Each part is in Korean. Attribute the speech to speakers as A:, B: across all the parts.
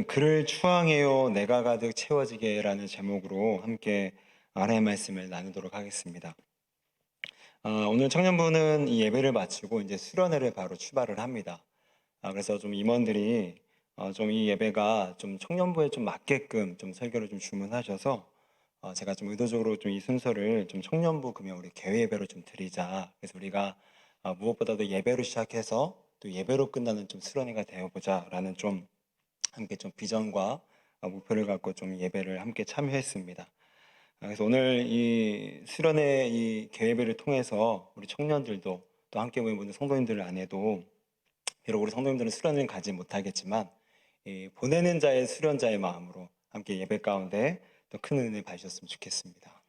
A: 그를 추앙해요 내가 가득 채워지게라는 제목으로 함께 하나님의 말씀을 나누도록 하겠습니다. 오늘 청년부는 이 예배를 마치고 이제 수련회를 바로 출발을 합니다. 그래서 좀 임원들이 좀 이 예배가 좀 청년부에 좀 맞게끔 좀 설교를 좀 주문하셔서 제가 좀 의도적으로 좀 이 순서를 좀 청년부 금요 우리 개회 예배로 좀 드리자. 그래서 우리가 무엇보다도 예배로 시작해서 또 예배로 끝나는 좀 수련회가 되어보자라는 좀 함께 좀 비전과 목표를 갖고 좀 예배를 함께 참여했습니다. 그래서 오늘 이 수련회 이 개회를 통해서 우리 청년들도 또 함께 모인 분들 성도님들 안에도 비록 우리 성도님들은 수련을 가지 못하겠지만 이 보내는 자의 수련자의 마음으로 함께 예배 가운데 또 큰 은혜 받으셨으면 좋겠습니다.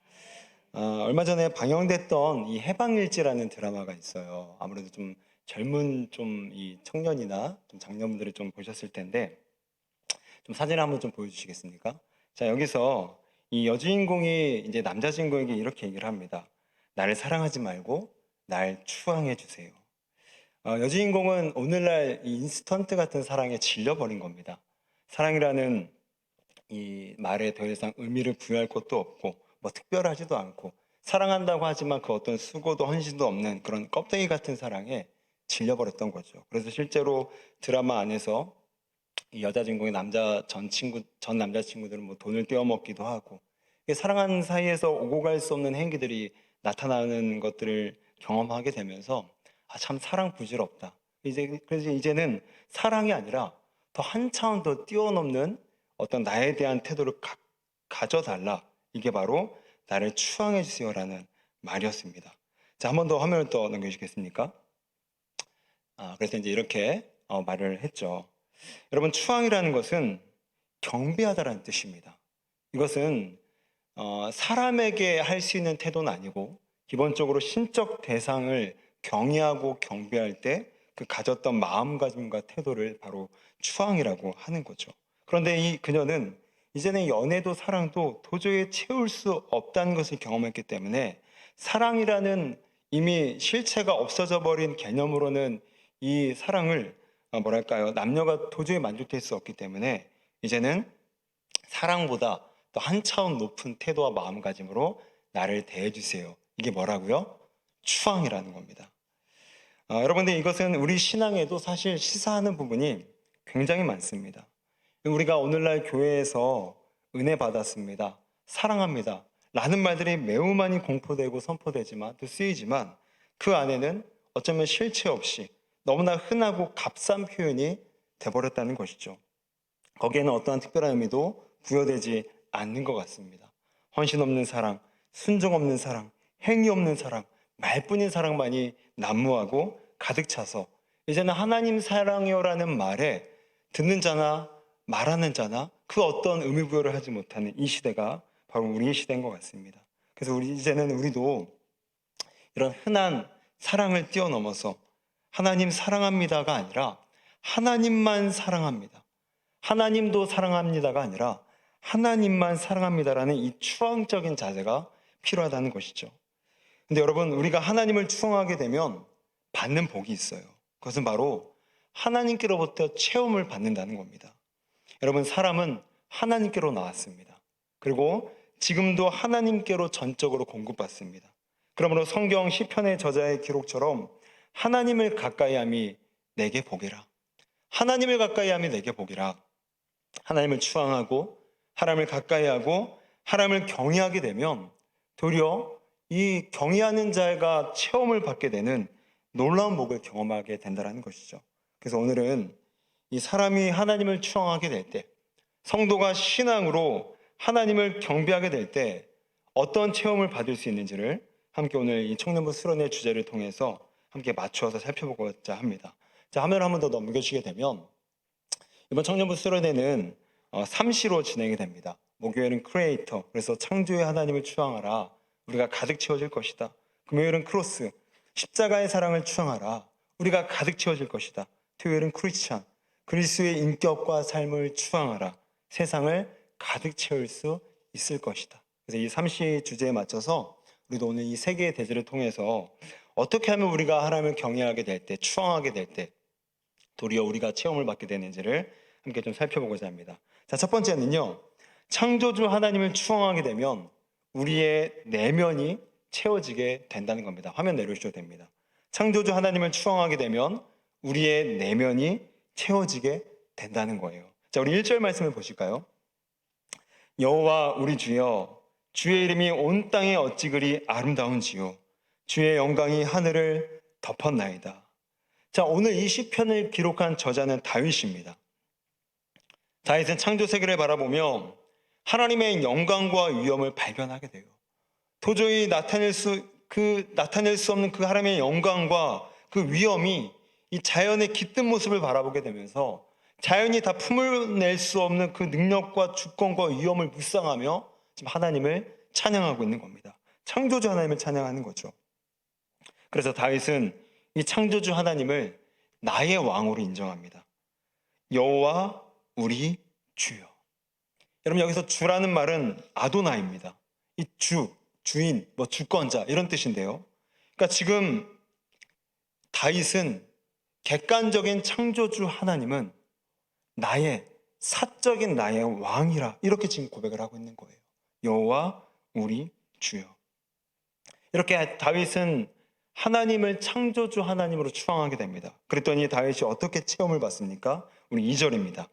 A: 얼마 전에 방영됐던 이 해방일지라는 드라마가 있어요. 아무래도 좀 젊은 좀 이 청년이나 좀 장년분들이 좀 보셨을 텐데 좀 사진 한번 좀 보여주시겠습니까? 자, 여기서 이 여주인공이 이제 남자 주인공에게 이렇게 얘기를 합니다. 나를 사랑하지 말고 날 추앙해 주세요. 여주인공은 오늘날 이 인스턴트 같은 사랑에 질려버린 겁니다. 사랑이라는 이 말에 더 이상 의미를 부여할 것도 없고 뭐 특별하지도 않고 사랑한다고 하지만 그 어떤 수고도 헌신도 없는 그런 껍데기 같은 사랑에 질려버렸던 거죠. 그래서 실제로 드라마 안에서 이 여자 주인공의 전 남자친구들은 뭐 돈을 떼어먹기도 하고 사랑하는 사이에서 오고 갈 수 없는 행기들이 나타나는 것들을 경험하게 되면서 참 사랑 부질없다. 그래서 이제는 사랑이 아니라 더 한 차원 더 뛰어넘는 어떤 나에 대한 태도를 가져달라. 이게 바로 나를 추앙해 주세요라는 말이었습니다. 자, 한 번 더 화면을 또 넘겨주시겠습니까? 그래서 이제 이렇게 말을 했죠. 여러분, 추앙이라는 것은 경배하다라는 뜻입니다. 이것은 사람에게 할 수 있는 태도는 아니고 기본적으로 신적 대상을 경외하고 경배할 때 그 가졌던 마음가짐과 태도를 바로 추앙이라고 하는 거죠. 그런데 이 그녀는 이제는 연애도 사랑도 도저히 채울 수 없다는 것을 경험했기 때문에 사랑이라는 이미 실체가 없어져 버린 개념으로는 이 사랑을 뭐랄까요, 남녀가 도저히 만족될 수 없기 때문에 이제는 사랑보다 또 한 차원 높은 태도와 마음가짐으로 나를 대해주세요. 이게 뭐라고요? 추앙이라는 겁니다. 여러분들, 이것은 우리 신앙에도 사실 시사하는 부분이 굉장히 많습니다. 우리가 오늘날 교회에서 은혜 받았습니다, 사랑합니다 라는 말들이 매우 많이 공포되고 선포되지만 또 쓰이지만 그 안에는 어쩌면 실체 없이 너무나 흔하고 값싼 표현이 돼버렸다는 것이죠. 거기에는 어떠한 특별한 의미도 부여되지 않는 것 같습니다. 헌신 없는 사랑, 순종 없는 사랑, 행위 없는 사랑, 말뿐인 사랑만이 난무하고 가득 차서 이제는 하나님 사랑이요라는 말에 듣는 자나 말하는 자나 그 어떤 의미 부여를 하지 못하는 이 시대가 바로 우리의 시대인 것 같습니다. 그래서 이제는 우리도 이런 흔한 사랑을 뛰어넘어서 하나님 사랑합니다가 아니라 하나님만 사랑합니다, 하나님도 사랑합니다가 아니라 하나님만 사랑합니다라는 이 추앙적인 자세가 필요하다는 것이죠. 근데 여러분, 우리가 하나님을 추앙하게 되면 받는 복이 있어요. 그것은 바로 하나님께로부터 체험을 받는다는 겁니다. 여러분, 사람은 하나님께로 나왔습니다. 그리고 지금도 하나님께로 전적으로 공급받습니다. 그러므로 성경 시편의 저자의 기록처럼 하나님을 가까이함이 내게 복이라, 하나님을 가까이함이 내게 복이라. 하나님을 추앙하고 하나님을 가까이하고 하나님을 경외하게 되면 도리어 이 경외하는 자가 체험을 받게 되는 놀라운 복을 경험하게 된다는 것이죠. 그래서 오늘은 이 사람이 하나님을 추앙하게 될 때, 성도가 신앙으로 하나님을 경배하게 될 때 어떤 체험을 받을 수 있는지를 함께 오늘 이 청년부 수련회 주제를 통해서 함께 맞추어서 살펴보고자 합니다. 자, 화면을 한 번 더 넘겨주시게 되면 이번 청년부 수련회는 3시로 진행이 됩니다. 목요일은 크리에이터, 그래서 창조의 하나님을 추앙하라, 우리가 가득 채워질 것이다. 금요일은 크로스, 십자가의 사랑을 추앙하라, 우리가 가득 채워질 것이다. 토요일은 크리스찬, 그리스도의 인격과 삶을 추앙하라, 세상을 가득 채울 수 있을 것이다. 그래서 이 3시 주제에 맞춰서 우리도 오늘 이 세 개의 대지를 통해서 어떻게 하면 우리가 하나님을 경외하게 될 때, 추앙하게 될 때 도리어 우리가 체험을 받게 되는지를 함께 좀 살펴보고자 합니다. 자, 첫 번째는요. 창조주 하나님을 추앙하게 되면 우리의 내면이 채워지게 된다는 겁니다. 화면 내려주셔도 됩니다. 창조주 하나님을 추앙하게 되면 우리의 내면이 채워지게 된다는 거예요. 자, 우리 1절 말씀을 보실까요? 여호와 우리 주여, 주의 이름이 온 땅에 어찌 그리 아름다운지요, 주의 영광이 하늘을 덮었나이다. 자, 오늘 이 시편을 기록한 저자는 다윗입니다. 다윗은 창조 세계를 바라보며 하나님의 영광과 위엄을 발견하게 돼요. 도저히 나타낼 수 없는 그 하나님의 영광과 그 위엄이 이 자연의 깃든 모습을 바라보게 되면서 자연이 다 품을 수 없는 그 능력과 주권과 위엄을 묵상하며 지금 하나님을 찬양하고 있는 겁니다. 창조주 하나님을 찬양하는 거죠. 그래서 다윗은 이 창조주 하나님을 나의 왕으로 인정합니다. 여호와 우리 주여. 여러분, 여기서 주라는 말은 아도나입니다. 이 주인, 주권자 이런 뜻인데요. 그러니까 지금 다윗은 객관적인 창조주 하나님은 사적인 나의 왕이라 이렇게 지금 고백을 하고 있는 거예요. 여호와 우리 주여. 이렇게 다윗은 하나님을 창조주 하나님으로 추앙하게 됩니다. 그랬더니 다윗이 어떻게 체험을 받습니까? 우리 2절입니다.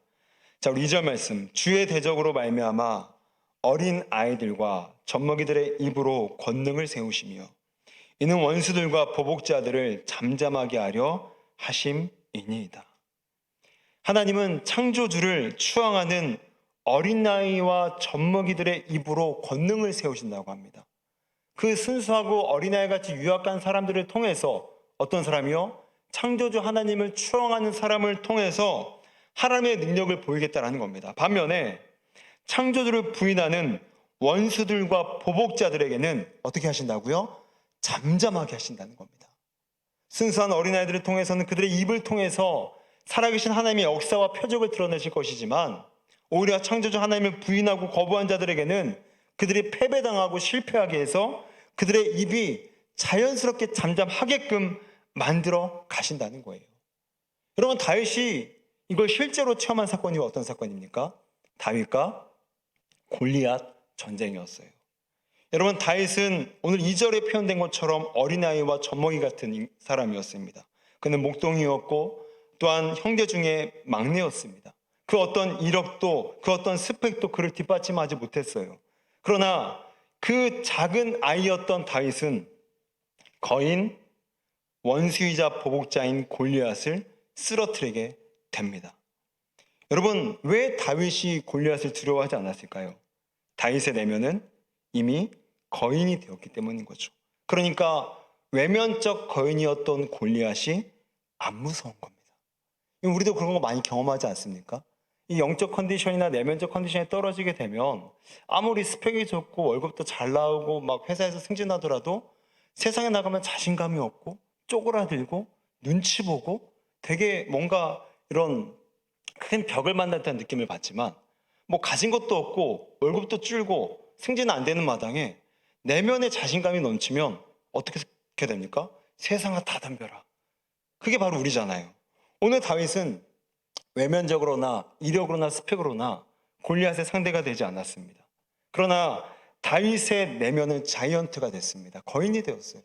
A: 자, 우리 2절 말씀. 주의 대적으로 말미암아 어린 아이들과 젖먹이들의 입으로 권능을 세우시며 이는 원수들과 보복자들을 잠잠하게 하려 하심이니이다. 하나님은 창조주를 추앙하는 어린아이와 젖먹이들의 입으로 권능을 세우신다고 합니다. 그 순수하고 어린아이같이 유약한 사람들을 통해서 어떤 사람이요? 창조주 하나님을 추앙하는 사람을 통해서 하나님의 능력을 보이겠다는 겁니다. 반면에 창조주를 부인하는 원수들과 보복자들에게는 어떻게 하신다고요? 잠잠하게 하신다는 겁니다. 순수한 어린아이들을 통해서는 그들의 입을 통해서 살아계신 하나님의 역사와 표적을 드러내실 것이지만 오히려 창조주 하나님을 부인하고 거부한 자들에게는 그들이 패배당하고 실패하게 해서 그들의 입이 자연스럽게 잠잠하게끔 만들어 가신다는 거예요. 여러분, 다윗이 이걸 실제로 체험한 사건이 어떤 사건입니까? 다윗과 골리앗 전쟁이었어요. 여러분, 다윗은 오늘 2절에 표현된 것처럼 어린아이와 젖먹이 같은 사람이었습니다. 그는 목동이었고 또한 형제 중에 막내였습니다. 그 어떤 이력도 그 어떤 스펙도 그를 뒷받침하지 못했어요. 그러나 그 작은 아이였던 다윗은 거인, 원수이자 보복자인 골리앗을 쓰러뜨리게 됩니다. 여러분, 왜 다윗이 골리앗을 두려워하지 않았을까요? 다윗의 내면은 이미 거인이 되었기 때문인 거죠. 그러니까 외면적 거인이었던 골리앗이 안 무서운 겁니다. 우리도 그런 거 많이 경험하지 않습니까? 이 영적 컨디션이나 내면적 컨디션이 떨어지게 되면 아무리 스펙이 좋고 월급도 잘 나오고 막 회사에서 승진하더라도 세상에 나가면 자신감이 없고 쪼그라들고 눈치 보고 되게 뭔가 이런 큰 벽을 만날 듯한 느낌을 받지만 뭐 가진 것도 없고 월급도 줄고 승진은 안 되는 마당에 내면의 자신감이 넘치면 어떻게 됩니까? 세상아 다 덤벼라. 그게 바로 우리잖아요. 오늘 다윗은 외면적으로나 이력으로나 스펙으로나 골리앗의 상대가 되지 않았습니다. 그러나 다윗의 내면은 자이언트가 됐습니다. 거인이 되었어요.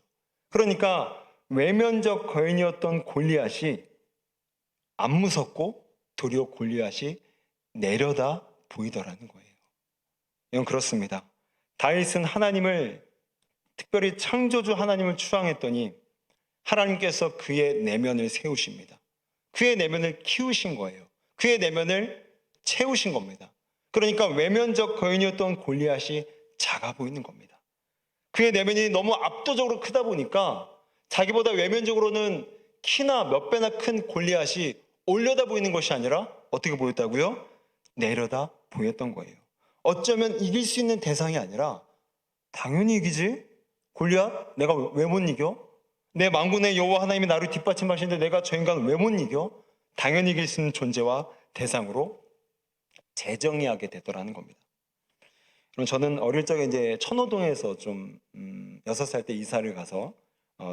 A: 그러니까 외면적 거인이었던 골리앗이 안 무섭고 도리어 골리앗이 내려다 보이더라는 거예요. 이건 그렇습니다. 다윗은 하나님을, 특별히 창조주 하나님을 추앙했더니 하나님께서 그의 내면을 세우십니다. 그의 내면을 키우신 거예요. 그의 내면을 채우신 겁니다. 그러니까 외면적 거인이었던 골리앗이 작아 보이는 겁니다. 그의 내면이 너무 압도적으로 크다 보니까 자기보다 외면적으로는 키나 몇 배나 큰 골리앗이 올려다 보이는 것이 아니라 어떻게 보였다고요? 내려다 보였던 거예요. 어쩌면 이길 수 있는 대상이 아니라 당연히 이기지? 골리앗? 내가 왜 못 이겨? 내 만군의 여호와 하나님이 나를 뒷받침하시는데 내가 저 인간을 왜 못 이겨? 당연히 이길 수 있는 존재와 대상으로 재정의하게 되더라는 겁니다. 그럼 저는 어릴 적에 이제 천호동에서 좀 6살 때 이사를 가서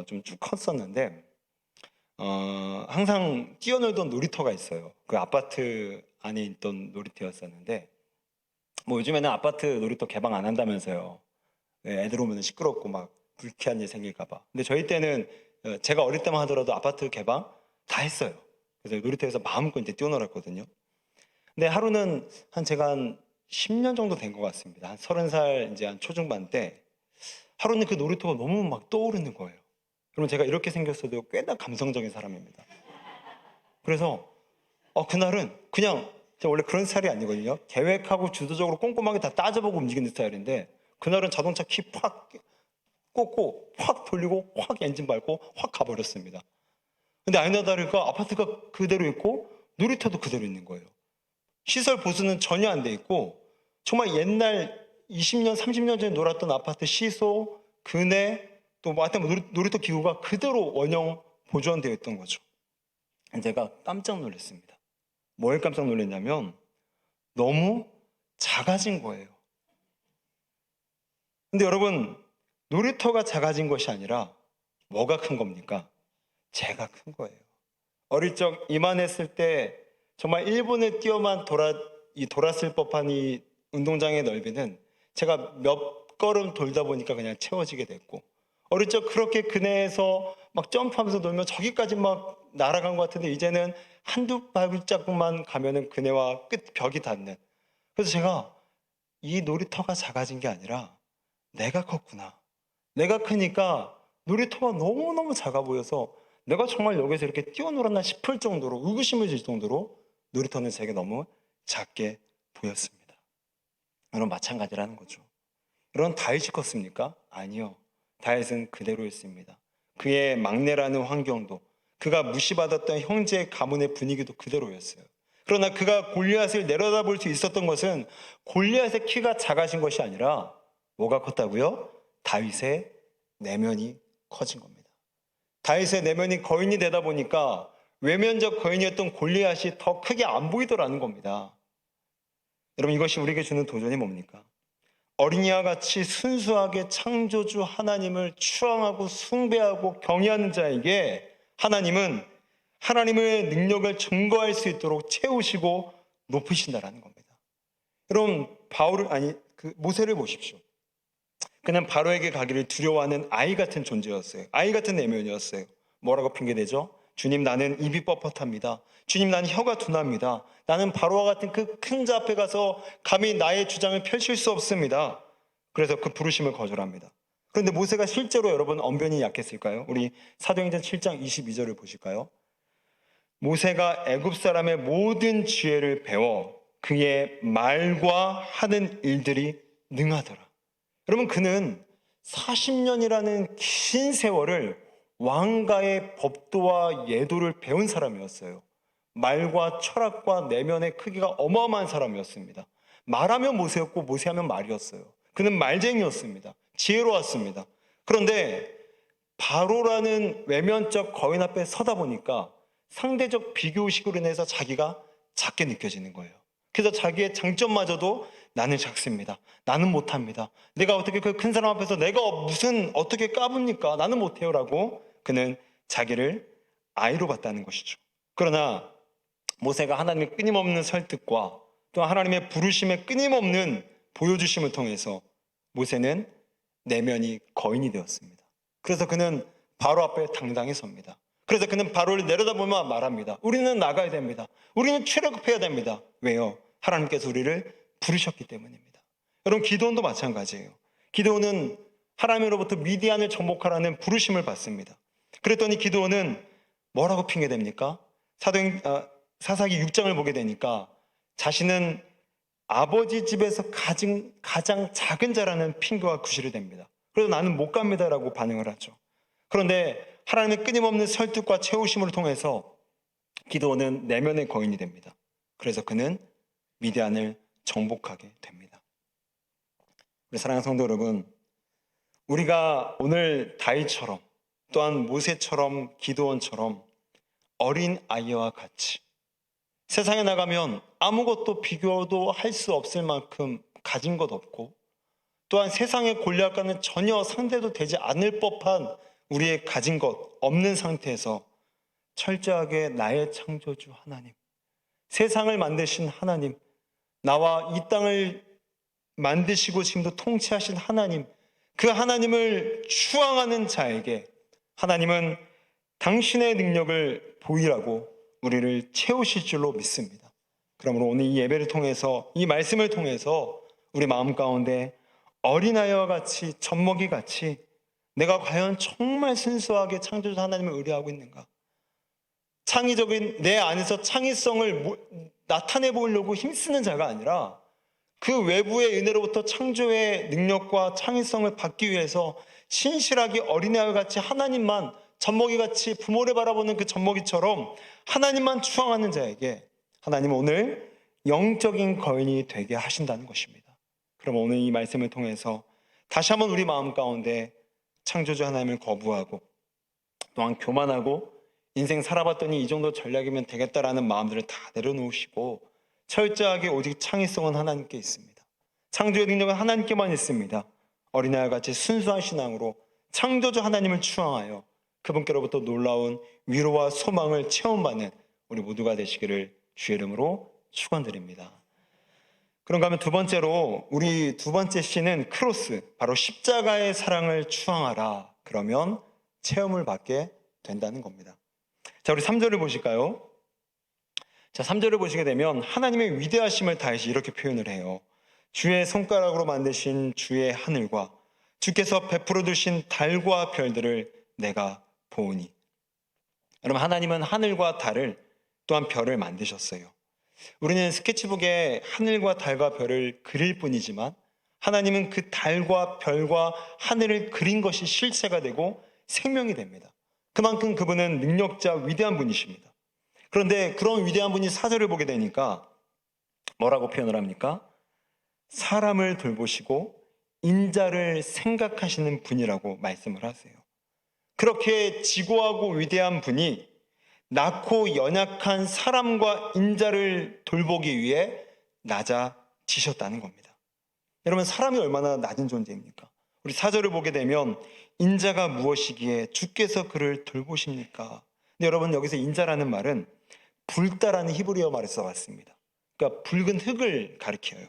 A: 좀 쭉 컸었는데 항상 뛰어놀던 놀이터가 있어요. 그 아파트 안에 있던 놀이터였었는데 뭐 요즘에는 아파트 놀이터 개방 안 한다면서요. 예, 애들 오면 시끄럽고 막 불쾌한 일 생길까 봐. 근데 저희 때는 제가 어릴 때만 하더라도 아파트 개방 다 했어요. 그래서 놀이터에서 마음껏 이제 뛰어놀았거든요. 근데 하루는 제가 한 10년 정도 된 것 같습니다. 한 30살 이제 한 초중반 때 하루는 그 놀이터가 너무 막 떠오르는 거예요. 그러면 제가 이렇게 생겼어도 꽤나 감성적인 사람입니다. 그래서 그날은 그냥 제가 원래 그런 스타일이 아니거든요. 계획하고 주도적으로 꼼꼼하게 다 따져보고 움직이는 스타일인데 그날은 자동차 키 팍 꽂고 확 돌리고 확 엔진 밟고 확 가버렸습니다. 근데 아니나 다를까 아파트가 그대로 있고 놀이터도 그대로 있는 거예요. 시설 보수는 전혀 안 돼 있고 정말 옛날 20년, 30년 전에 놀았던 아파트 시소, 그네 또뭐 하여튼 놀이터 기구가 그대로 원형 보존되어 있던 거죠. 제가 깜짝 놀랐습니다. 뭘 깜짝 놀랐냐면 너무 작아진 거예요. 근데 여러분 놀이터가 작아진 것이 아니라 뭐가 큰 겁니까? 제가 큰 거예요. 어릴 적 이만했을 때 정말 1분에 뛰어만 돌았을 법한 이 운동장의 넓이는 제가 몇 걸음 돌다 보니까 그냥 채워지게 됐고 어릴 적 그렇게 그네에서 막 점프하면서 놀면 저기까지 막 날아간 것 같은데 이제는 한두 발자국만 가면은 그네와 끝 벽이 닿는. 그래서 제가 이 놀이터가 작아진 게 아니라 내가 컸구나. 내가 크니까 놀이터가 너무너무 작아 보여서 내가 정말 여기서 이렇게 뛰어놀았나 싶을 정도로 의구심을 질 정도로 놀이터는 제게 너무 작게 보였습니다. 여러분 마찬가지라는 거죠. 여러분 다윗이 컸습니까? 아니요. 다윗은 그대로였습니다. 그의 막내라는 환경도 그가 무시받았던 형제의 가문의 분위기도 그대로였어요. 그러나 그가 골리앗을 내려다볼 수 있었던 것은 골리앗의 키가 작아진 것이 아니라 뭐가 컸다고요? 다윗의 내면이 커진 겁니다. 다윗의 내면이 거인이 되다 보니까 외면적 거인이었던 골리앗이 더 크게 안 보이더라는 겁니다. 여러분 이것이 우리에게 주는 도전이 뭡니까? 어린이와 같이 순수하게 창조주 하나님을 추앙하고 숭배하고 경외하는 자에게 하나님은 하나님의 능력을 증거할 수 있도록 채우시고 높이신다라는 겁니다. 여러분 모세를 보십시오. 그는 바로에게 가기를 두려워하는 아이 같은 존재였어요. 아이 같은 내면이었어요. 뭐라고 핑계대죠? 주님 나는 입이 뻣뻣합니다. 주님 나는 혀가 둔합니다. 나는 바로와 같은 그 큰 자 앞에 가서 감히 나의 주장을 펼칠 수 없습니다. 그래서 그 부르심을 거절합니다. 그런데 모세가 실제로 여러분 언변이 약했을까요? 우리 사도행전 7장 22절을 보실까요? 모세가 애굽 사람의 모든 지혜를 배워 그의 말과 하는 일들이 능하더라. 여러분 그는 40년이라는 긴 세월을 왕가의 법도와 예도를 배운 사람이었어요. 말과 철학과 내면의 크기가 어마어마한 사람이었습니다. 말하면 모세였고 모세하면 말이었어요. 그는 말쟁이였습니다. 지혜로웠습니다. 그런데 바로라는 외면적 거인 앞에 서다 보니까 상대적 비교의식으로 인해서 자기가 작게 느껴지는 거예요. 그래서 자기의 장점마저도 나는 작습니다. 나는 못합니다. 내가 어떻게 그 큰 사람 앞에서 내가 무슨 어떻게 까붑니까? 나는 못해요라고 그는 자기를 아이로 봤다는 것이죠. 그러나 모세가 하나님의 끊임없는 설득과 또 하나님의 부르심의 끊임없는 보여주심을 통해서 모세는 내면이 거인이 되었습니다. 그래서 그는 바로 앞에 당당히 섭니다. 그래서 그는 바로를 내려다보며 말합니다. 우리는 나가야 됩니다. 우리는 출애굽해야 됩니다. 왜요? 하나님께서 우리를 부르셨기 때문입니다. 여러분 기도원도 마찬가지예요. 기도원은 하나님으로부터 미디안을 정복하라는 부르심을 받습니다. 그랬더니 기도원은 뭐라고 핑계댑니까? 사사기 6장을 보게 되니까 자신은 아버지 집에서 가장 작은 자라는 핑계와 구실이 됩니다. 그래서 나는 못 갑니다라고 반응을 하죠. 그런데 하나님의 끊임없는 설득과 채우심을 통해서 기도원은 내면의 거인이 됩니다. 그래서 그는 미디안을 정복하게 됩니다. 우리 사랑하는 성도 여러분, 우리가 오늘 다윗처럼 또한 모세처럼 기도원처럼 어린 아이와 같이 세상에 나가면 아무것도 비교도 할 수 없을 만큼 가진 것 없고 또한 세상의 골리앗과는 전혀 상대도 되지 않을 법한 우리의 가진 것 없는 상태에서 철저하게 나의 창조주 하나님, 세상을 만드신 하나님, 나와 이 땅을 만드시고 지금도 통치하신 하나님, 그 하나님을 추앙하는 자에게 하나님은 당신의 능력을 보이라고 우리를 채우실 줄로 믿습니다. 그러므로 오늘 이 예배를 통해서, 이 말씀을 통해서 우리 마음 가운데 어린아이와 같이, 젖먹이 같이 내가 과연 정말 순수하게 창조주 하나님을 의뢰하고 있는가? 창의적인 내 안에서 창의성을 나타내 보려고 힘쓰는 자가 아니라 그 외부의 은혜로부터 창조의 능력과 창의성을 받기 위해서 신실하게 어린아이와 같이 하나님만, 젖먹이같이 부모를 바라보는 그 젖먹이처럼 하나님만 추앙하는 자에게 하나님은 오늘 영적인 거인이 되게 하신다는 것입니다. 그럼 오늘 이 말씀을 통해서 다시 한번 우리 마음 가운데 창조주 하나님을 거부하고 또한 교만하고 인생 살아봤더니 이 정도 전략이면 되겠다라는 마음들을 다 내려놓으시고 철저하게 오직 창의성은 하나님께 있습니다. 창조의 능력은 하나님께만 있습니다. 어린아이와 같이 순수한 신앙으로 창조주 하나님을 추앙하여 그분께로부터 놀라운 위로와 소망을 체험받는 우리 모두가 되시기를 주의 이름으로 축원드립니다. 그런가 하면 두 번째로 우리 두 번째 C는 크로스, 바로 십자가의 사랑을 추앙하라. 그러면 체험을 받게 된다는 겁니다. 자, 우리 3절을 보실까요? 자, 3절을 보시게 되면 하나님의 위대하심을 다시 이렇게 표현을 해요. 주의 손가락으로 만드신 주의 하늘과 주께서 베풀어 두신 달과 별들을 내가 보오니. 여러분, 하나님은 하늘과 달을 또한 별을 만드셨어요. 우리는 스케치북에 하늘과 달과 별을 그릴 뿐이지만 하나님은 그 달과 별과 하늘을 그린 것이 실체가 되고 생명이 됩니다. 그만큼 그분은 능력자, 위대한 분이십니다. 그런데 그런 위대한 분이 4절을 보게 되니까 뭐라고 표현을 합니까? 사람을 돌보시고 인자를 생각하시는 분이라고 말씀을 하세요. 그렇게 지고하고 위대한 분이 낮고 연약한 사람과 인자를 돌보기 위해 낮아지셨다는 겁니다. 여러분, 사람이 얼마나 낮은 존재입니까? 우리 4절을 보게 되면 인자가 무엇이기에 주께서 그를 돌보십니까? 근데 여러분, 여기서 인자라는 말은 불다라는 히브리어 말을 써봤습니다. 그러니까 붉은 흙을 가리켜요.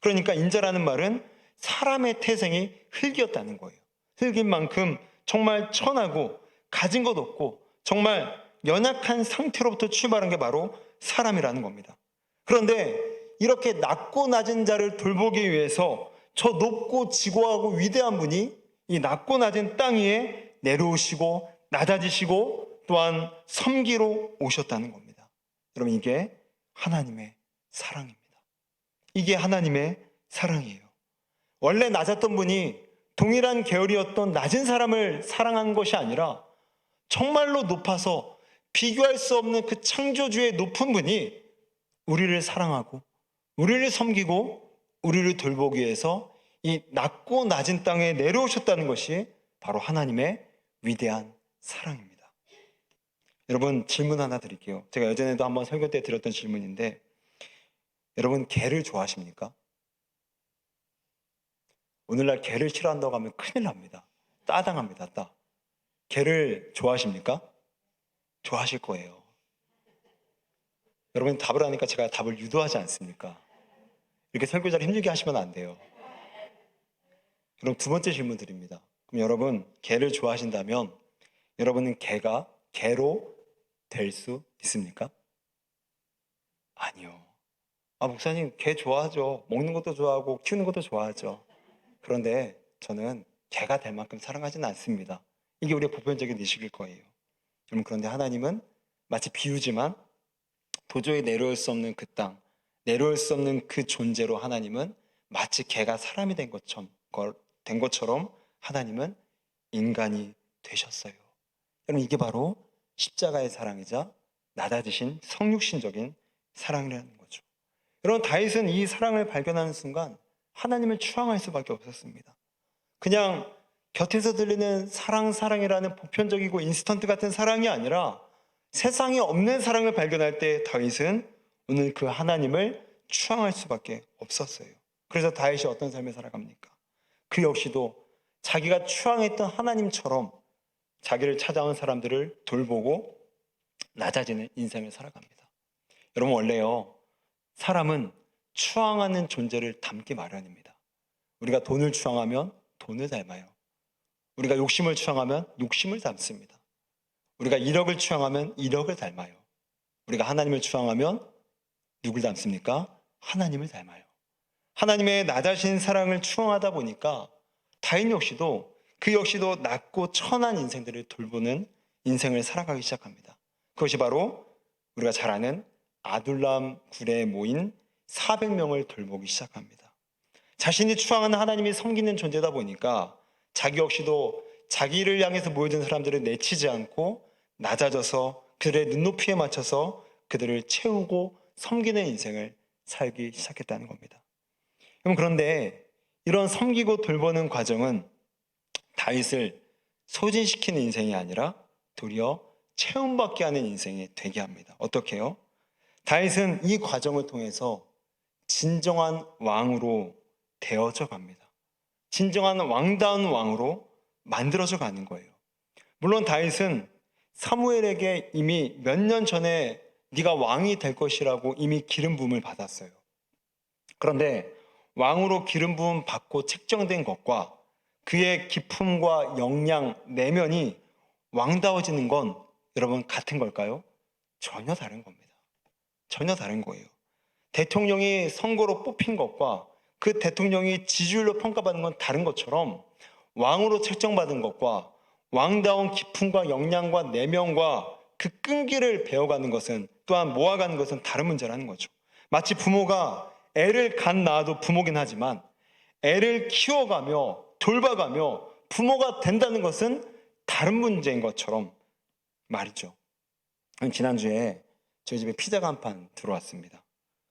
A: 그러니까 인자라는 말은 사람의 태생이 흙이었다는 거예요. 흙인 만큼 정말 천하고 가진 것 없고 정말 연약한 상태로부터 출발한 게 바로 사람이라는 겁니다. 그런데 이렇게 낮고 낮은 자를 돌보기 위해서 저 높고 지고하고 위대한 분이 이 낮고 낮은 땅 위에 내려오시고 낮아지시고 또한 섬기러 오셨다는 겁니다. 여러분, 이게 하나님의 사랑입니다. 이게 하나님의 사랑이에요. 원래 낮았던 분이 동일한 계열이었던 낮은 사람을 사랑한 것이 아니라 정말로 높아서 비교할 수 없는 그 창조주의 높은 분이 우리를 사랑하고 우리를 섬기고 우리를 돌보기 위해서 이 낮고 낮은 땅에 내려오셨다는 것이 바로 하나님의 위대한 사랑입니다. 여러분, 질문 하나 드릴게요. 제가 예전에도 한번 설교 때 드렸던 질문인데, 여러분, 개를 좋아하십니까? 오늘날 개를 싫어한다고 하면 큰일 납니다. 따당합니다. 개를 좋아하십니까? 좋아하실 거예요. 여러분, 답을 하니까 제가 답을 유도하지 않습니까? 이렇게 설교자를 힘들게 하시면 안 돼요. 그럼 두 번째 질문 드립니다. 그럼 여러분, 개를 좋아하신다면 여러분은 개가 개로 될 수 있습니까? 아니요. 목사님, 개 좋아하죠. 먹는 것도 좋아하고 키우는 것도 좋아하죠. 그런데 저는 개가 될 만큼 사랑하지는 않습니다. 이게 우리의 보편적인 의식일 거예요. 여러분, 그런데 하나님은 마치 비유지만 도저히 내려올 수 없는 그 땅, 내려올 수 없는 그 존재로 하나님은 마치 개가 사람이 된 것처럼 하나님은 인간이 되셨어요. 여러분, 이게 바로 십자가의 사랑이자 낮아지신 성육신적인 사랑이라는 거죠. 여러분, 다윗은 이 사랑을 발견하는 순간 하나님을 추앙할 수밖에 없었습니다. 그냥 곁에서 들리는 사랑이라는 보편적이고 인스턴트 같은 사랑이 아니라 세상에 없는 사랑을 발견할 때 다윗은 오늘 그 하나님을 추앙할 수밖에 없었어요. 그래서 다윗이 어떤 삶을 살아갑니까? 그 역시도 자기가 추앙했던 하나님처럼 자기를 찾아온 사람들을 돌보고 낮아지는 인생을 살아갑니다. 여러분 원래요, 사람은 추앙하는 존재를 닮기 마련입니다. 우리가 돈을 추앙하면 돈을 닮아요. 우리가 욕심을 추앙하면 욕심을 닮습니다. 우리가 이력을 추앙하면 이력을 닮아요. 우리가 하나님을 추앙하면 누굴 닮습니까? 하나님을 닮아요. 하나님의 나 자신 사랑을 추앙하다 보니까 다인 역시도 그 역시도 낮고 천한 인생들을 돌보는 인생을 살아가기 시작합니다. 그것이 바로 우리가 잘 아는 아둘람 굴에 모인 400명을 돌보기 시작합니다. 자신이 추앙하는 하나님이 섬기는 존재다 보니까 자기 역시도 자기를 향해서 모여든 사람들을 내치지 않고 낮아져서 그들의 눈높이에 맞춰서 그들을 채우고 섬기는 인생을 살기 시작했다는 겁니다. 그런데 이런 섬기고 돌보는 과정은 다윗을 소진시키는 인생이 아니라 도리어 채움받게 하는 인생이 되게 합니다. 어떻게 해요? 다윗은 이 과정을 통해서 진정한 왕으로 되어져 갑니다. 진정한 왕다운 왕으로 만들어져 가는 거예요. 물론 다윗은 사무엘에게 이미 몇 년 전에 네가 왕이 될 것이라고 이미 기름 부음을 받았어요. 그런데 왕으로 기름 부음 받고 책정된 것과 그의 기품과 역량, 내면이 왕다워지는 건 여러분 같은 걸까요? 전혀 다른 겁니다. 전혀 다른 거예요. 대통령이 선거로 뽑힌 것과 그 대통령이 지지율로 평가받는 건 다른 것처럼 왕으로 책정받은 것과 왕다운 기품과 역량과 내면과 그 끈기를 배워가는 것은 또한 모아가는 것은 다른 문제라는 거죠. 마치 부모가 애를 갓 낳아도 부모긴 하지만 애를 키워가며 돌봐가며 부모가 된다는 것은 다른 문제인 것처럼 말이죠. 지난주에 저희 집에 피자가 한 판 들어왔습니다.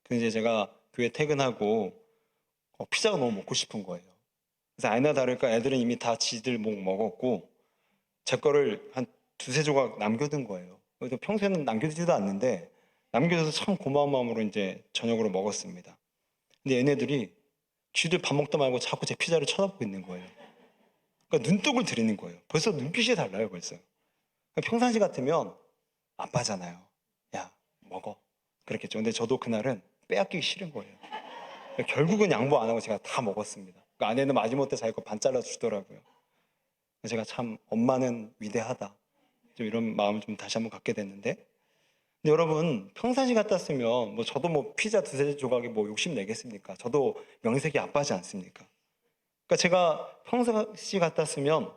A: 그래서 이제 제가 교회 퇴근하고 피자가 너무 먹고 싶은 거예요. 그래서 아니나 다를까 애들은 이미 다 지들 목 먹었고 제 거를 한 두세 조각 남겨둔 거예요. 그래서 평소에는 남겨두지도 않는데 남겨줘서 참 고마운 마음으로 이제 저녁으로 먹었습니다. 근데 얘네들이 쥐들 밥 먹다 말고 자꾸 제 피자를 쳐다보고 있는 거예요. 그러니까 눈독을 들이는 거예요. 벌써 눈빛이 달라요, 벌써. 평상시 같으면 아빠잖아요. 야, 먹어. 그랬겠죠. 근데 저도 그날은 빼앗기기 싫은 거예요. 결국은 양보 안 하고 제가 다 먹었습니다. 그 아내는 마지못해 자기 거 반 잘라 주더라고요. 제가 참 엄마는 위대하다. 좀 이런 마음을 좀 다시 한번 갖게 됐는데, 근데 여러분 평상시 같았으면 저도 피자 두세 조각에 욕심 내겠습니까? 저도 명색이 아빠지 않습니까? 그러니까 제가 평상시 같았으면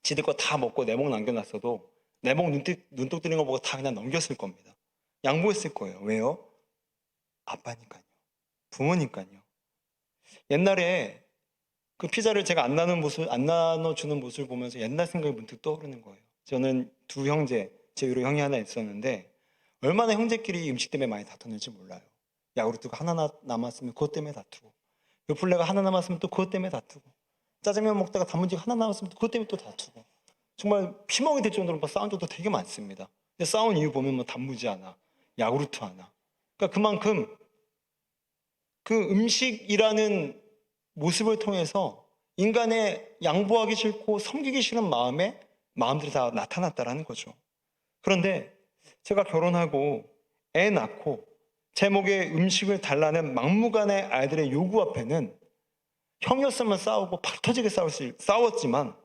A: 지들 거 다 먹고 내 목 남겨놨어도 내 목 눈독 들이는 거 보고 다 그냥 넘겼을 겁니다. 양보했을 거예요. 왜요? 아빠니까요. 부모니까요. 옛날에 그 피자를 제가 안 나눠주는 모습을 보면서 옛날 생각이 문득 떠오르는 거예요. 저는 두 형제, 제 위로 형이 하나 있었는데 얼마나 형제끼리 음식 때문에 많이 다퉜는지 몰라요. 야구르트가 하나 남았으면 그것 때문에 다투고, 요플레가 하나 남았으면 또 그것 때문에 다투고, 짜장면 먹다가 단무지가 하나 남았으면 또 그것 때문에 또 다투고, 정말 피멍이 될 정도로 싸운 적도 되게 많습니다. 근데 싸운 이유 보면 단무지 하나, 야구르트 하나. 그러니까 그만큼 그 음식이라는 모습을 통해서 인간의 양보하기 싫고 섬기기 싫은 마음들이 다 나타났다라는 거죠. 그런데 제가 결혼하고 애 낳고 제 목에 음식을 달라는 막무가내 아이들의 요구 앞에는 형이었으면 싸우고 팍 터지게 싸웠지만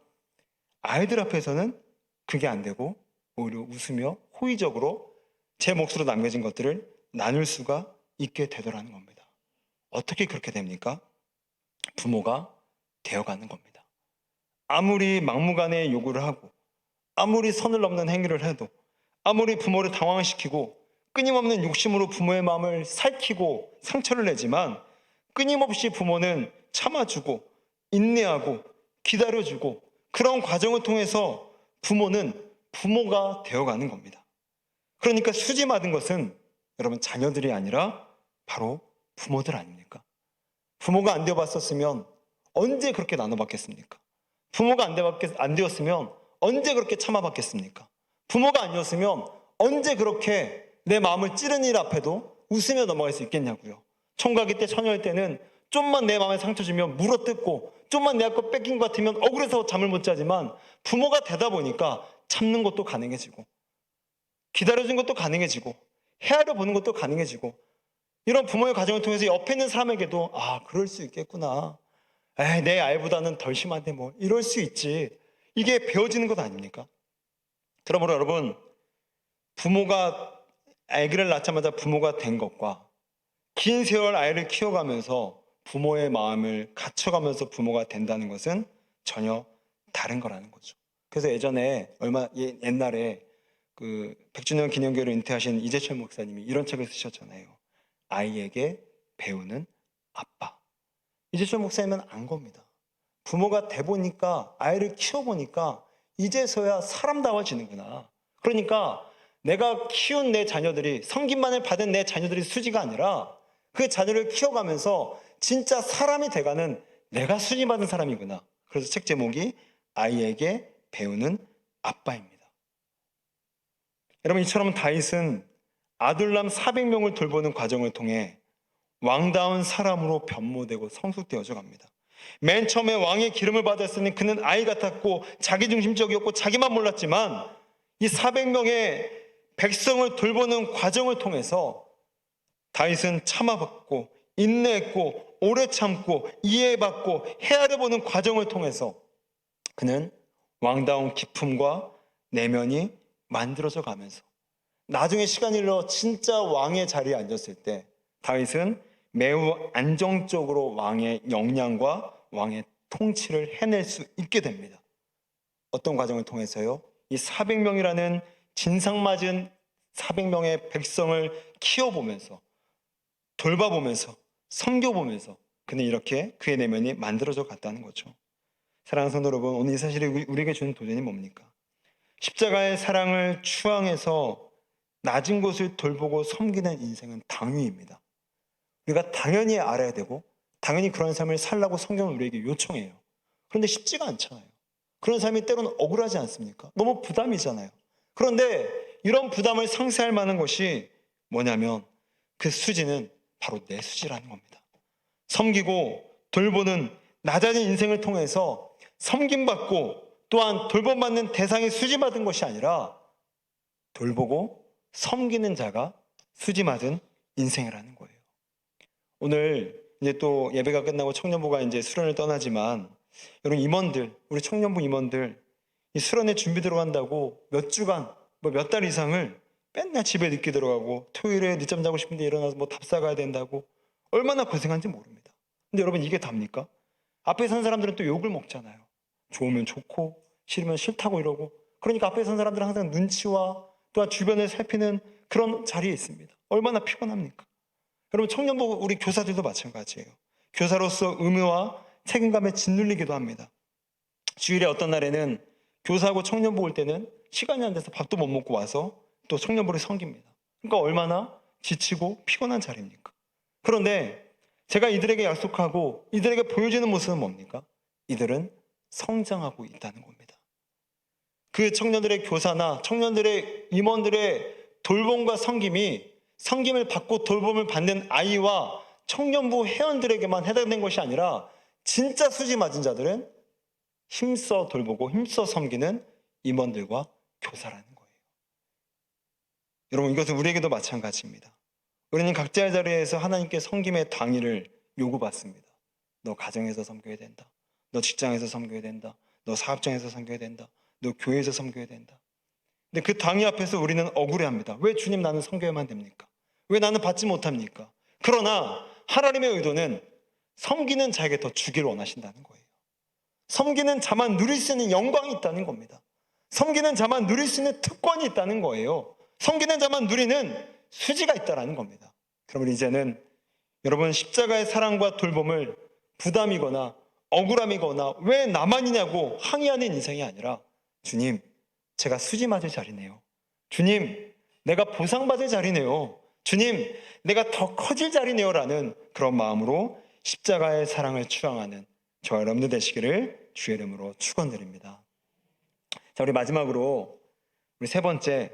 A: 아이들 앞에서는 그게 안 되고 오히려 웃으며 호의적으로 제 몫으로 남겨진 것들을 나눌 수가 있게 되더라는 겁니다. 어떻게 그렇게 됩니까? 부모가 되어가는 겁니다. 아무리 막무가내 요구를 하고 아무리 선을 넘는 행위를 해도 아무리 부모를 당황시키고 끊임없는 욕심으로 부모의 마음을 살키고 상처를 내지만 끊임없이 부모는 참아주고 인내하고 기다려주고 그런 과정을 통해서 부모는 부모가 되어가는 겁니다. 그러니까 수지 맞은 것은 여러분 자녀들이 아니라 바로 부모들 아닙니까? 부모가 안 되어봤었으면 언제 그렇게 나눠봤겠습니까? 부모가 안 되었으면 언제 그렇게 참아봤겠습니까? 부모가 아니었으면 언제 그렇게 내 마음을 찌른 일 앞에도 웃으며 넘어갈 수 있겠냐고요. 총각이 때 처녀일 때는 좀만 내 마음에 상처 주면 물어뜯고 좀만 내 거 뺏긴 것 같으면 억울해서 잠을 못 자지만 부모가 되다 보니까 참는 것도 가능해지고 기다려준 것도 가능해지고 헤아려 보는 것도 가능해지고, 이런 부모의 가정을 통해서 옆에 있는 사람에게도 그럴 수 있겠구나. 내 아이보다는 덜 심한데 뭐 이럴 수 있지. 이게 배워지는 것 아닙니까? 그러므로 여러분, 부모가 아기를 낳자마자 부모가 된 것과 긴 세월 아이를 키워가면서 부모의 마음을 갖춰가면서 부모가 된다는 것은 전혀 다른 거라는 거죠. 그래서 예전에 옛날에 그 100주년 기념교회를 은퇴하신 이재철 목사님이 이런 책을 쓰셨잖아요. 아이에게 배우는 아빠. 이재철 목사님은 안 겁니다. 부모가 돼 보니까, 아이를 키워보니까 이제서야 사람다워지는구나. 그러니까 내가 키운 내 자녀들이, 섬김만을 받은 내 자녀들이 수지가 아니라 그 자녀를 키워가면서 진짜 사람이 돼가는 내가 수지받은 사람이구나. 그래서 책 제목이 아이에게 배우는 아빠입니다. 여러분, 이처럼 다윗은 아둘람 400명을 돌보는 과정을 통해 왕다운 사람으로 변모되고 성숙되어져 갑니다. 맨 처음에 왕의 기름을 받았으니 그는 아이 같았고 자기중심적이었고 자기만 몰랐지만, 이 400명의 백성을 돌보는 과정을 통해서 다윗은 참아봤고 인내했고 오래 참고 이해받고 헤아려보는 과정을 통해서 그는 왕다운 기품과 내면이 만들어져 가면서 나중에 시간이 흘러 진짜 왕의 자리에 앉았을 때 다윗은 매우 안정적으로 왕의 역량과 왕의 통치를 해낼 수 있게 됩니다. 어떤 과정을 통해서요? 이 400명이라는 진상맞은 400명의 백성을 키워보면서, 돌봐보면서, 섬겨보면서 그는 이렇게 그의 내면이 만들어져 갔다는 거죠. 사랑하는 성도 여러분, 오늘 이 사실이 우리에게 주는 도전이 뭡니까? 십자가의 사랑을 추앙해서 낮은 곳을 돌보고 섬기는 인생은 당위입니다. 우리가 당연히 알아야 되고 당연히 그런 삶을 살라고 성경은 우리에게 요청해요. 그런데 쉽지가 않잖아요. 그런 삶이 때로는 억울하지 않습니까? 너무 부담이잖아요. 그런데 이런 부담을 상쇄할 만한 것이 뭐냐면 그 수지는 바로 내 수지라는 겁니다. 섬기고 돌보는 낮아진 인생을 통해서 섬김받고 또한 돌봄받는 대상이 수지받은 것이 아니라 돌보고 섬기는 자가 수지맞은 인생이라는 거예요. 오늘 이제 또 예배가 끝나고 청년부가 이제 수련을 떠나지만, 여러분 임원들, 우리 청년부 임원들 이 수련회 준비 들어간다고 몇 주간, 몇 달 이상을 맨날 집에 늦게 들어가고 토요일에 늦잠 자고 싶은데 일어나서 답사 가야 된다고 얼마나 고생한지 모릅니다. 근데 여러분 이게 답니까? 앞에 선 사람들은 또 욕을 먹잖아요. 좋으면 좋고 싫으면 싫다고 이러고, 그러니까 앞에 선 사람들은 항상 눈치와 또한 주변을 살피는 그런 자리에 있습니다. 얼마나 피곤합니까? 여러분 청년부 우리 교사들도 마찬가지예요. 교사로서 의무와 책임감에 짓눌리기도 합니다. 주일에 어떤 날에는 교사하고 청년부 올 때는 시간이 안 돼서 밥도 못 먹고 와서 또 청년부를 섬깁니다. 그러니까 얼마나 지치고 피곤한 자리입니까? 그런데 제가 이들에게 약속하고 이들에게 보여주는 모습은 뭡니까? 이들은 성장하고 있다는 겁니다. 그 청년들의 교사나 청년들의 임원들의 돌봄과 섬김을 받고 돌봄을 받는 아이와 청년부 회원들에게만 해당된 것이 아니라 진짜 수지 맞은 자들은 힘써 돌보고 힘써 섬기는 임원들과 교사라는 거예요. 여러분 이것은 우리에게도 마찬가지입니다. 우리는 각자의 자리에서 하나님께 섬김의 당위를 요구받습니다. 너 가정에서 섬겨야 된다. 너 직장에서 섬겨야 된다. 너 사업장에서 섬겨야 된다. 너 교회에서 섬겨야 된다. 근데 그 당위 앞에서 우리는 억울해합니다. 왜 주님 나는 섬겨야만 됩니까? 왜 나는 받지 못합니까? 그러나 하나님의 의도는 섬기는 자에게 더 주기를 원하신다는 거예요. 섬기는 자만 누릴 수 있는 영광이 있다는 겁니다. 섬기는 자만 누릴 수 있는 특권이 있다는 거예요. 섬기는 자만 누리는 수지가 있다는 겁니다. 그러면 이제는 여러분 십자가의 사랑과 돌봄을 부담이거나 억울함이거나 왜 나만이냐고 항의하는 인생이 아니라, 주님 제가 수지 맞을 자리네요. 주님 내가 보상받을 자리네요. 주님 내가 더 커질 자리네요 라는 그런 마음으로 십자가의 사랑을 추앙하는 저와 여러분들 되시기를 주의 이름으로 축원드립니다. 자, 우리 마지막으로 우리 세 번째,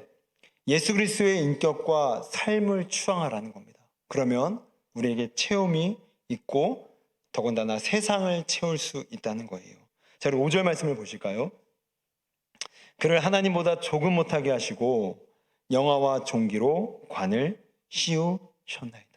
A: 예수 그리스도의 인격과 삶을 추앙하라는 겁니다. 그러면 우리에게 체험이 있고 더군다나 세상을 채울 수 있다는 거예요. 자, 우리 5절 말씀을 보실까요? 그를 하나님보다 조금 못하게 하시고 영화와 종기로 관을 씌우셨나이다.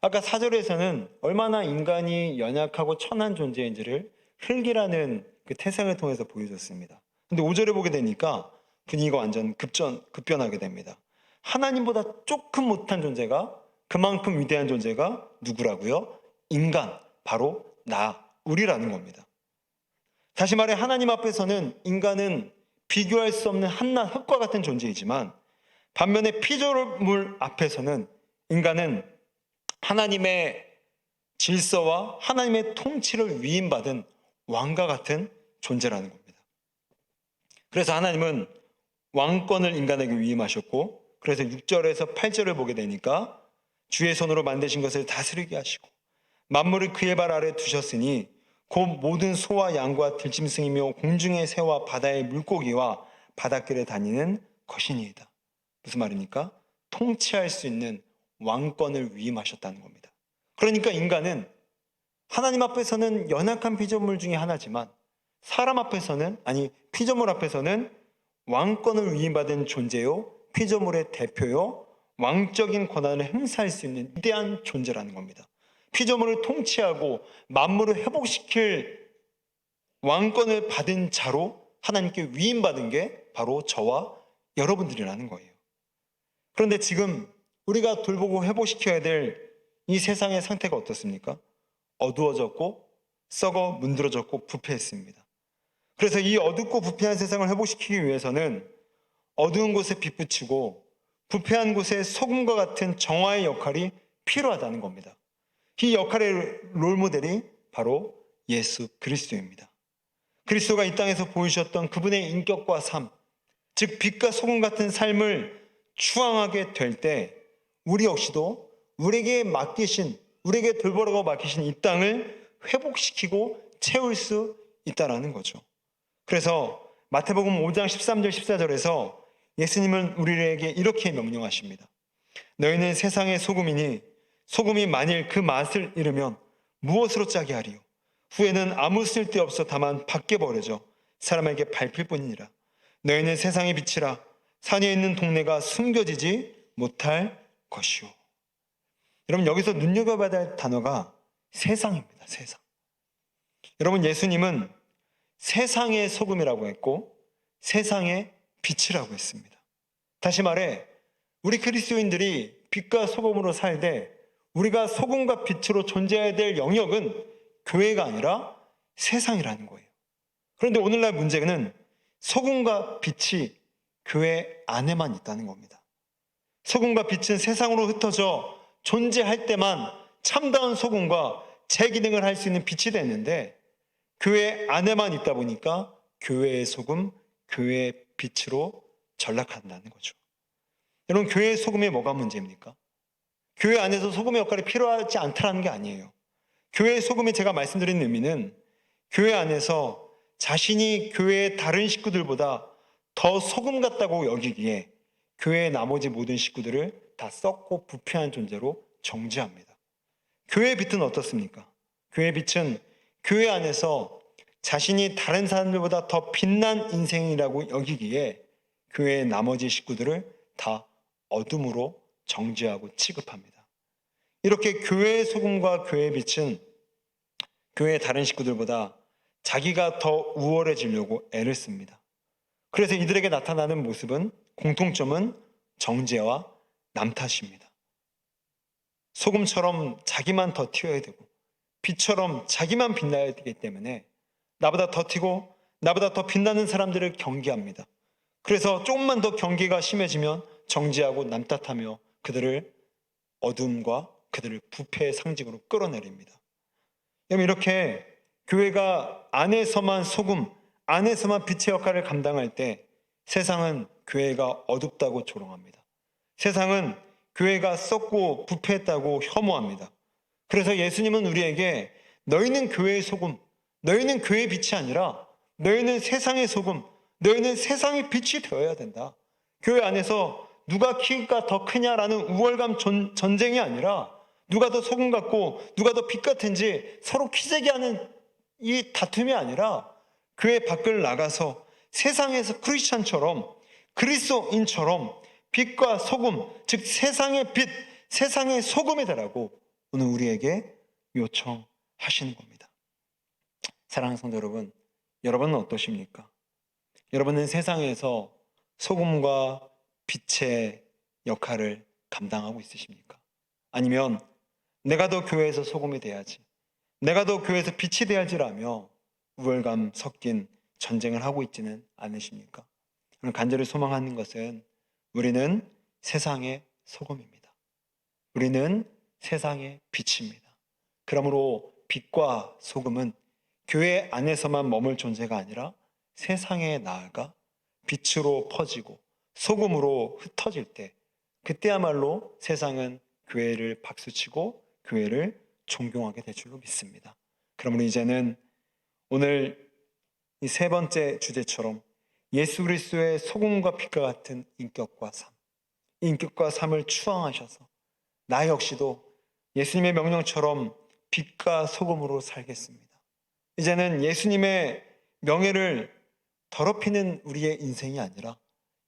A: 아까 4절에서는 얼마나 인간이 연약하고 천한 존재인지를 흙이라는 그 태생을 통해서 보여줬습니다. 근데 5절에 보게 되니까 분위기가 완전 급변하게 됩니다. 하나님보다 조금 못한 존재가, 그만큼 위대한 존재가 누구라고요? 인간, 바로 우리라는 겁니다. 다시 말해 하나님 앞에서는 인간은 비교할 수 없는 한낱 흙과 같은 존재이지만, 반면에 피조물 앞에서는 인간은 하나님의 질서와 하나님의 통치를 위임받은 왕과 같은 존재라는 겁니다. 그래서 하나님은 왕권을 인간에게 위임하셨고, 그래서 6절에서 8절을 보게 되니까 주의 손으로 만드신 것을 다스리게 하시고 만물을 그의 발 아래 두셨으니 곧 모든 소와 양과 들짐승이며 공중의 새와 바다의 물고기와 바닷길에 다니는 것이니이다. 무슨 말입니까? 통치할 수 있는 왕권을 위임하셨다는 겁니다. 그러니까 인간은 하나님 앞에서는 연약한 피조물 중에 하나지만 피조물 앞에서는 왕권을 위임받은 존재요, 피조물의 대표요, 왕적인 권한을 행사할 수 있는 위대한 존재라는 겁니다. 피조물을 통치하고 만물을 회복시킬 왕권을 받은 자로 하나님께 위임받은 게 바로 저와 여러분들이라는 거예요. 그런데 지금 우리가 돌보고 회복시켜야 될 이 세상의 상태가 어떻습니까? 어두워졌고 썩어 문드러졌고 부패했습니다. 그래서 이 어둡고 부패한 세상을 회복시키기 위해서는 어두운 곳에 빛 붙이고 부패한 곳에 소금과 같은 정화의 역할이 필요하다는 겁니다. 이 역할의 롤모델이 바로 예수 그리스도입니다. 그리스도가 이 땅에서 보이셨던 그분의 인격과 삶, 즉 빛과 소금 같은 삶을 추앙하게 될 때 우리 역시도 우리에게 돌보라고 맡기신 이 땅을 회복시키고 채울 수 있다는 거죠. 그래서 마태복음 5장 13절 14절에서 예수님은 우리에게 이렇게 명령하십니다. 너희는 세상의 소금이니 소금이 만일 그 맛을 잃으면 무엇으로 짜게 하리요? 후에는 아무 쓸데없어 다만 밖에 버려져 사람에게 밟힐 뿐이니라. 너희는 세상의 빛이라. 산에 있는 동네가 숨겨지지 못할 것이요. 여러분, 여기서 눈여겨봐야 할 단어가 세상입니다. 세상. 여러분, 예수님은 세상의 소금이라고 했고 세상의 빛이라고 했습니다. 다시 말해 우리 그리스도인들이 빛과 소금으로 살되 우리가 소금과 빛으로 존재해야 될 영역은 교회가 아니라 세상이라는 거예요. 그런데 오늘날 문제는 소금과 빛이 교회 안에만 있다는 겁니다. 소금과 빛은 세상으로 흩어져 존재할 때만 참다운 소금과 제 기능을 할 수 있는 빛이 됐는데 교회 안에만 있다 보니까 교회의 소금, 교회의 빛으로 전락한다는 거죠. 여러분, 교회의 소금이 뭐가 문제입니까? 교회 안에서 소금의 역할이 필요하지 않다는 게 아니에요. 교회의 소금이 제가 말씀드린 의미는 교회 안에서 자신이 교회의 다른 식구들보다 더 소금 같다고 여기기에 교회의 나머지 모든 식구들을 다 썩고 부패한 존재로 정죄합니다. 교회의 빛은 어떻습니까? 교회의 빛은 교회 안에서 자신이 다른 사람들보다 더 빛난 인생이라고 여기기에 교회의 나머지 식구들을 다 어둠으로 정죄하고 취급합니다. 이렇게 교회의 소금과 교회의 빛은 교회의 다른 식구들보다 자기가 더 우월해지려고 애를 씁니다. 그래서 이들에게 나타나는 모습은, 공통점은 정죄와 남 탓입니다. 소금처럼 자기만 더 튀어야 되고 빛처럼 자기만 빛나야 되기 때문에 나보다 더 튀고 나보다 더 빛나는 사람들을 경계합니다. 그래서 조금만 더 경계가 심해지면 정죄하고 남 탓하며 그들을 어둠과 그들을 부패의 상징으로 끌어내립니다. 이렇게 교회가 안에서만 소금, 안에서만 빛의 역할을 감당할 때 세상은 교회가 어둡다고 조롱합니다. 세상은 교회가 썩고 부패했다고 혐오합니다. 그래서 예수님은 우리에게 너희는 교회의 소금, 너희는 교회의 빛이 아니라 너희는 세상의 소금, 너희는 세상의 빛이 되어야 된다. 교회 안에서 누가 키가 더 크냐라는 우월감 전쟁이 아니라 누가 더 소금 같고 누가 더 빛 같은지 서로 키재기하는 이 다툼이 아니라 교회 밖을 나가서 세상에서 크리스찬처럼, 그리스도인처럼 빛과 소금, 즉 세상의 빛, 세상의 소금이 되라고 오늘 우리에게 요청하시는 겁니다. 사랑하는 성도 여러분, 여러분은 어떠십니까? 여러분은 세상에서 소금과 빛의 역할을 감당하고 있으십니까? 아니면 내가 더 교회에서 소금이 돼야지, 내가 더 교회에서 빛이 돼야지라며 우월감 섞인 전쟁을 하고 있지는 않으십니까? 오늘 간절히 소망하는 것은 우리는 세상의 소금입니다. 우리는 세상의 빛입니다. 그러므로 빛과 소금은 교회 안에서만 머물 존재가 아니라 세상에 나아가 빛으로 퍼지고 소금으로 흩어질 때, 그때야말로 세상은 교회를 박수치고 교회를 존경하게 될 줄로 믿습니다. 그러므로 이제는 오늘 이 세 번째 주제처럼 예수 그리스도의 소금과 빛과 같은 인격과 삶, 인격과 삶을 추앙하셔서 나 역시도 예수님의 명령처럼 빛과 소금으로 살겠습니다. 이제는 예수님의 명예를 더럽히는 우리의 인생이 아니라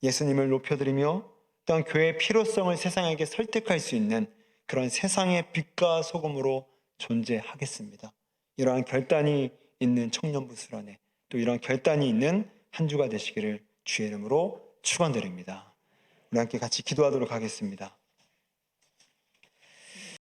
A: 예수님을 높여드리며 또한 교회의 필요성을 세상에게 설득할 수 있는 그런 세상의 빛과 소금으로 존재하겠습니다. 이러한 결단이 있는 청년부 수련회, 또 이런 결단이 있는 한 주가 되시기를 주의 이름으로 축원드립니다. 우리 함께 같이 기도하도록 하겠습니다.